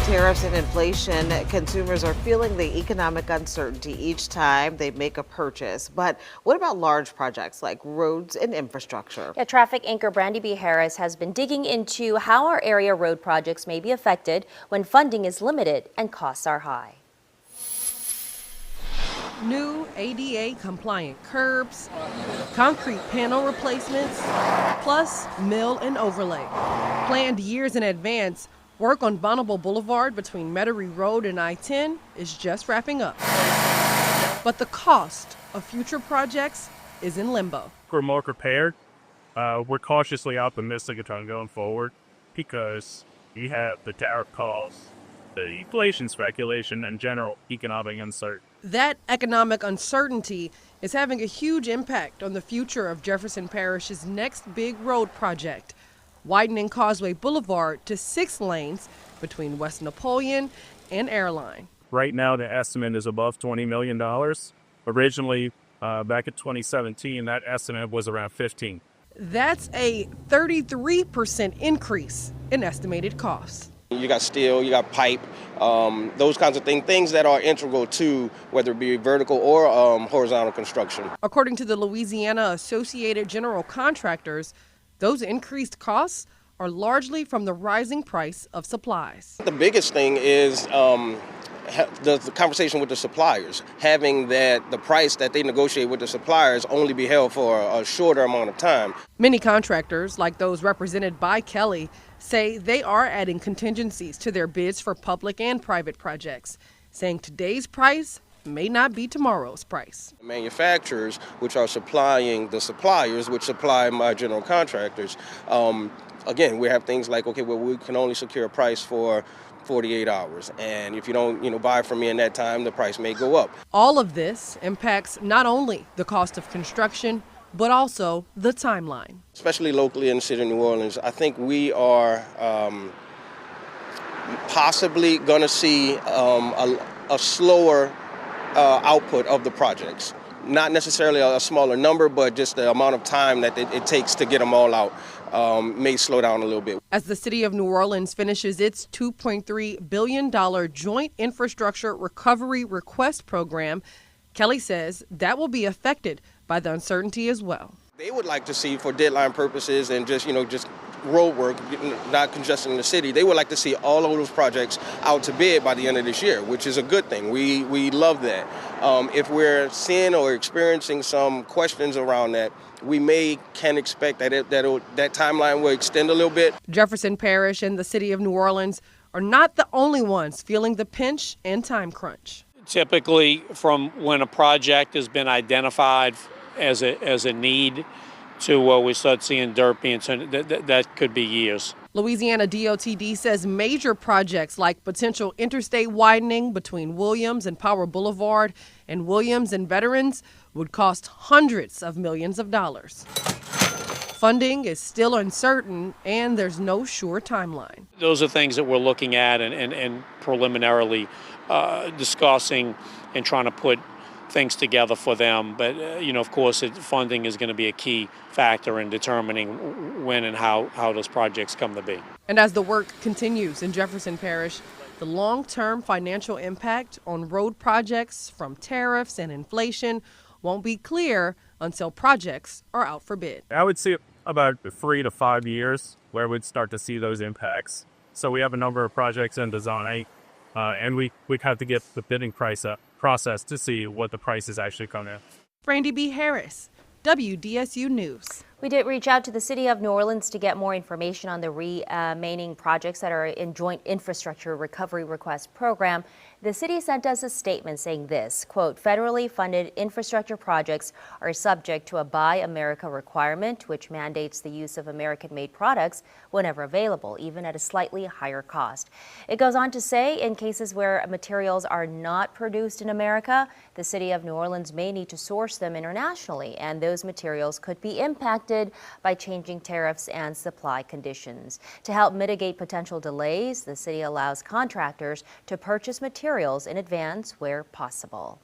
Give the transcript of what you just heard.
Tariffs and inflation, consumers are feeling the economic uncertainty each time they make a purchase. But what about large projects like roads and infrastructure? Yeah, traffic anchor Brandy B. Harris has been digging into how our area road projects may be affected when funding is limited and costs are high. New ADA-compliant curbs, concrete panel replacements, plus mill and overlay. Planned years in advance, work on Bonneville Boulevard between Metairie Road and I-10 is just wrapping up. But the cost of future projects is in limbo. We're more prepared. We're cautiously optimistic on going forward because we have the tariff costs, the inflation speculation, and general economic uncertainty. That economic uncertainty is having a huge impact on the future of Jefferson Parish's next big road project, widening Causeway Boulevard to 6 lanes between West Napoleon and Airline. Right now, the estimate is above $20 million. Originally, back in 2017, that estimate was around 15. That's a 33% increase in estimated costs. You got steel, you got pipe, those kinds of things that are integral to whether it be vertical or horizontal construction. According to the Louisiana Associated General Contractors, those increased costs are largely from the rising price of supplies. The biggest thing is the conversation with the suppliers, having that the price that they negotiate with the suppliers only be held for a shorter amount of time. Many contractors, like those represented by Kelly, say they are adding contingencies to their bids for public and private projects, saying today's price may not be tomorrow's price. Manufacturers, which are supplying the suppliers, which supply my general contractors, again, we have things like, okay, well, we can only secure a price for 48 hours. And if you don't, buy from me in that time, the price may go up. All of this impacts not only the cost of construction, but also the timeline. Especially locally in the city of New Orleans, I think we are possibly going to see a slower output of the projects. Not necessarily a smaller number, but just the amount of time that it takes to get them all out may slow down a little bit. As the city of New Orleans finishes its $2.3 billion joint infrastructure recovery request program, Kelly says that will be affected by the uncertainty as well. They would like to see, for deadline purposes and just road work, not congesting the city, they would like to see all of those projects out to bid by the end of this year, which is a good thing. We love that. If we're seeing or experiencing some questions around that, we can expect that that timeline will extend a little bit. Jefferson Parish and the city of New Orleans are not the only ones feeling the pinch and time crunch. Typically, from when a project has been identified as a need to we start seeing dirt being turned, that could be years. Louisiana DOTD says major projects like potential interstate widening between Williams and Power Boulevard and Williams and Veterans would cost hundreds of millions of dollars. Funding is still uncertain, and there's no sure timeline. Those are things that we're looking at and preliminarily discussing and trying to put things together for them. But, of course, funding is going to be a key factor in determining when and how those projects come to be. And as the work continues in Jefferson Parish, the long-term financial impact on road projects from tariffs and inflation won't be clear until projects are out for bid. I would say about 3 to 5 years where we'd start to see those impacts. So we have a number of projects in design, and we have to get the bidding process to see what the price is actually coming in. Brandy B. Harris, WDSU News. We did reach out to the city of New Orleans to get more information on the remaining projects that are in joint infrastructure recovery request program. The city sent us a statement saying this, quote, federally funded infrastructure projects are subject to a Buy America requirement, which mandates the use of American-made products whenever available, even at a slightly higher cost. It goes on to say in cases where materials are not produced in America, the city of New Orleans may need to source them internationally, and those materials could be impacted by changing tariffs and supply conditions. To help mitigate potential delays, the city allows contractors to purchase materials in advance where possible.